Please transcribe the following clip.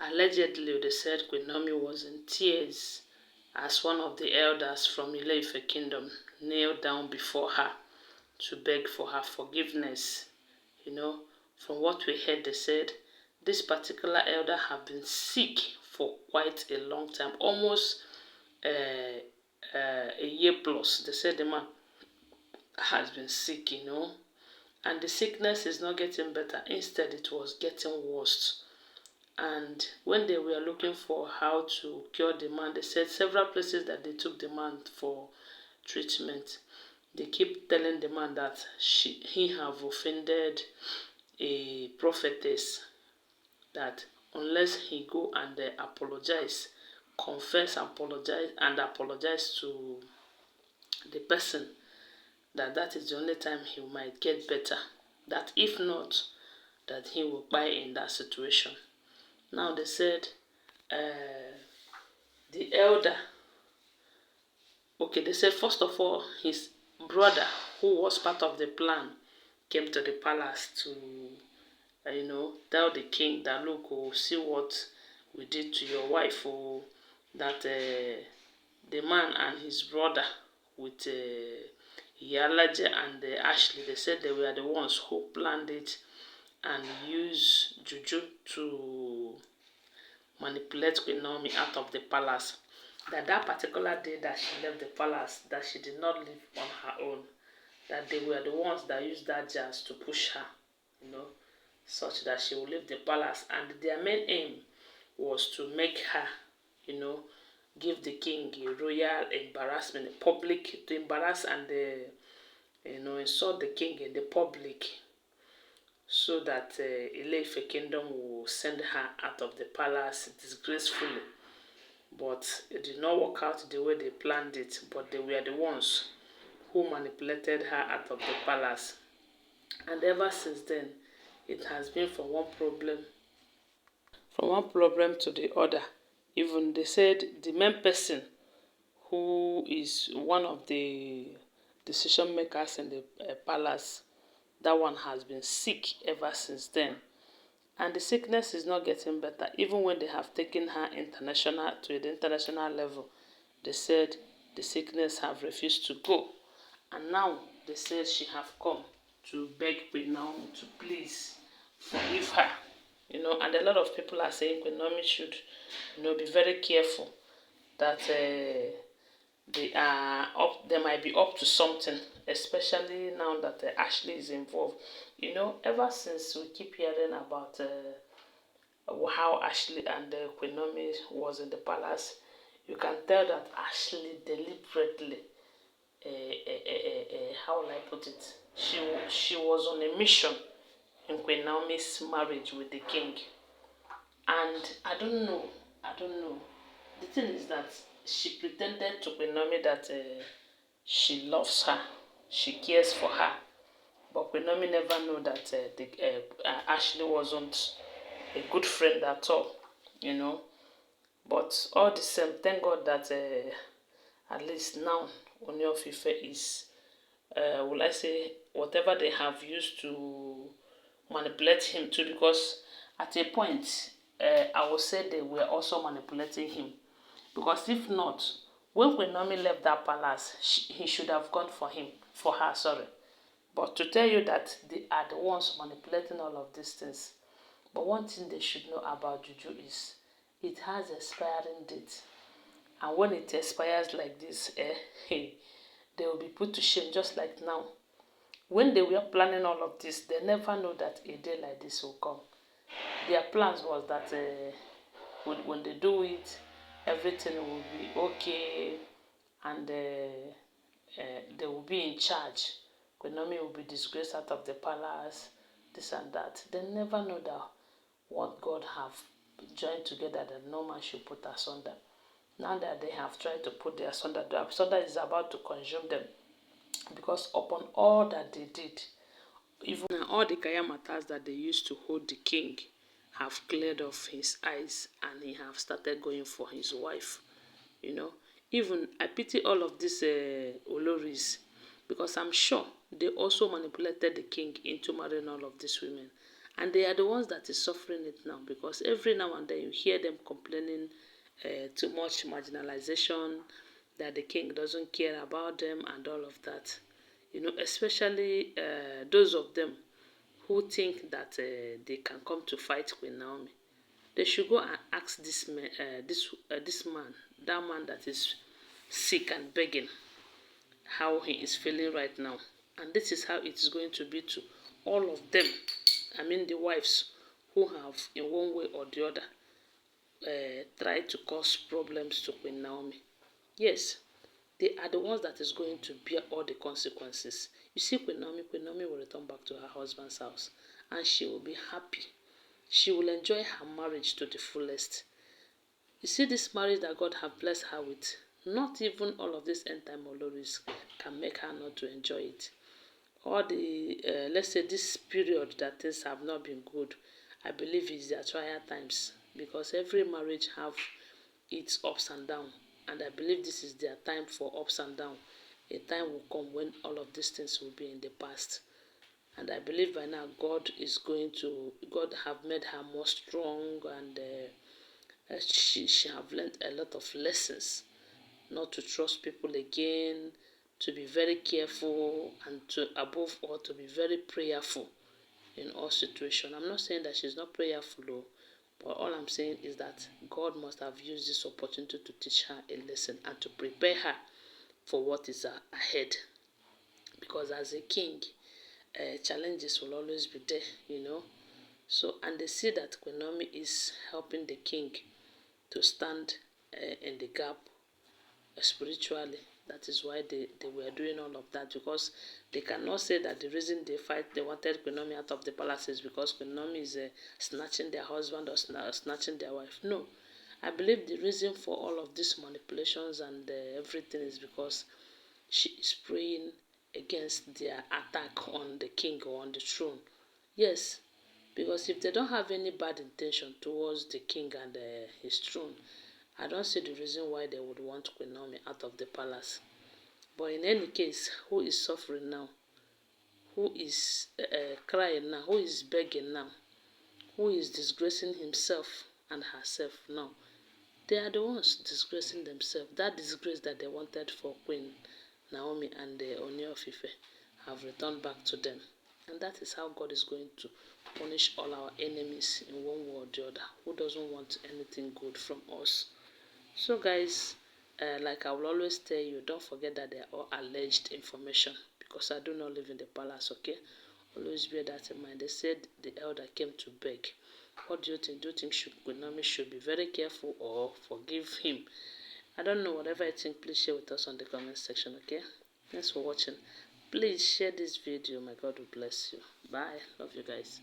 Allegedly, they said Queen Naomi was in tears as one of the elders from Ile Ife kingdom knelt down before her to beg for her forgiveness. From what we heard, they said this particular elder have been sick for quite a long time, almost a year plus. They said the man has been sick, and the sickness is not getting better. Instead, it was getting worse. And when they were looking for how to cure the man, they said several places that they took the man for treatment. They keep telling the man that he have offended a prophetess, that unless he go and apologize, confess, apologize to the person, that is the only time he might get better. That if not, that he will die in that situation. Now they said the elder, they said first of all, his brother, who was part of the plan, came to the palace to, tell the king that, look, see what we did to your wife, that the man and his brother with Iyalaje and Ashley, they said they were the ones who planned it and used juju to manipulate Queen Naomi out of the palace. That particular day that she left the palace, that she did not live on her own, that they were the ones that used that jazz to push her, such that she will leave the palace. And their main aim was to make her, give the king a royal embarrassment, a public, to embarrass and insult the king in the public, so that Ile Ife kingdom will send her out of the palace disgracefully. But it did not work out the way they planned it, but they were the ones who manipulated her out of the palace. And ever since then, it has been from one problem to the other. Even they said the main person who is one of the decision makers in the palace, that one has been sick ever since then. And the sickness is not getting better. Even when they have taken her to the international level, they said the sickness have refused to go. And now they said she have come to beg Queen Naomi to please forgive her. And a lot of people are saying Queen Naomi should, be very careful, that they might be up to something, especially now that Ashley is involved. Ever since we keep hearing about how Ashley and Queen Naomi was in the palace, you can tell that Ashley deliberately, how will I put it? She was on a mission in Queen Naomi's marriage with the king. And I don't know. The thing is that she pretended to Queen Naomi that she loves her, she cares for her. But Queen Naomi never knew that Ashley wasn't a good friend at all, But all the same, thank God that at least now Ooni of Ife is, will I say, whatever they have used to manipulate him to, because at a point, I would say they were also manipulating him. Because if not, when Queen Naomi left that palace, he should have gone for her, sorry. But to tell you that they are the ones manipulating all of these things. But one thing they should know about juju is it has expiring date. And when it expires like this, they will be put to shame, just like now. When they were planning all of this, they never know that a day like this will come. Their plans was that when they do it, everything will be okay, and they will be in charge. Queen Naomi will be disgraced out of the palace, this and that. They never know that what God have joined together, that no man should put asunder. Now that they have tried to put the asunder is about to consume them. Because upon all that they did, even all the kaya matters that they used to hold the king have cleared off his eyes, and he have started going for his wife. Even I pity all of these oloris, because I'm sure they also manipulated the king into marrying all of these women. And they are the ones that is suffering it now, because every now and then you hear them complaining too much marginalization, that the king doesn't care about them and all of that. You know, especially those of them who think that they can come to fight Queen Naomi. They should go and ask this man, this man, that man that is sick and begging, how he is feeling right now. And this is how it is going to be to all of them. I mean the wives who have in one way or the other tried to cause problems to Queen Naomi. Yes, they are the ones that is going to bear all the consequences. You see, Queen Naomi will return back to her husband's house and she will be happy. She will enjoy her marriage to the fullest. You see, this marriage that God have blessed her with, not even all of these end time oloris can make her not to enjoy it. All the, let's say this period that things have not been good, I believe is their trial times, because every marriage have its ups and downs. And I believe this is their time for ups and downs. A time will come when all of these things will be in the past. And I believe by now God have made her more strong, and she have learned a lot of lessons, not to trust people again, to be very careful, and to above all to be very prayerful in all situations. I'm not saying that she's not prayerful, though, but all I'm saying is that God must have used this opportunity to teach her a lesson and to prepare her for what is ahead. Because as a king, challenges will always be there, you know. So, and they see that Queen Naomi is helping the king to stand in the gap spiritually. That is why they were doing all of that, because they cannot say that the reason they wanted Queen Naomi out of the palace is because Queen Naomi is snatching their husband or snatching their wife. No, I believe the reason for all of these manipulations and everything is because she is praying against their attack on the king or on the throne. Yes, because if they don't have any bad intention towards the king and his throne, I don't see the reason why they would want Queen Naomi out of the palace. But in any case, who is suffering now? Who is crying now? Who is begging now? Who is disgracing himself and herself now? They are the ones disgracing themselves. That disgrace that they wanted for Queen Naomi and the Ooni of Ife have returned back to them. And that is how God is going to punish all our enemies in one way or the other, who doesn't want anything good from us. So guys, like I will always tell you, don't forget that they are all alleged information, because I do not live in the palace, okay? Always bear that in mind. They said the elder came to beg. What do you think? Do you think Queen Naomi should be very careful or forgive him? I don't know. Whatever you think, please share with us on the comment section, okay? Thanks for watching. Please share this video. My God will bless you. Bye. Love you guys.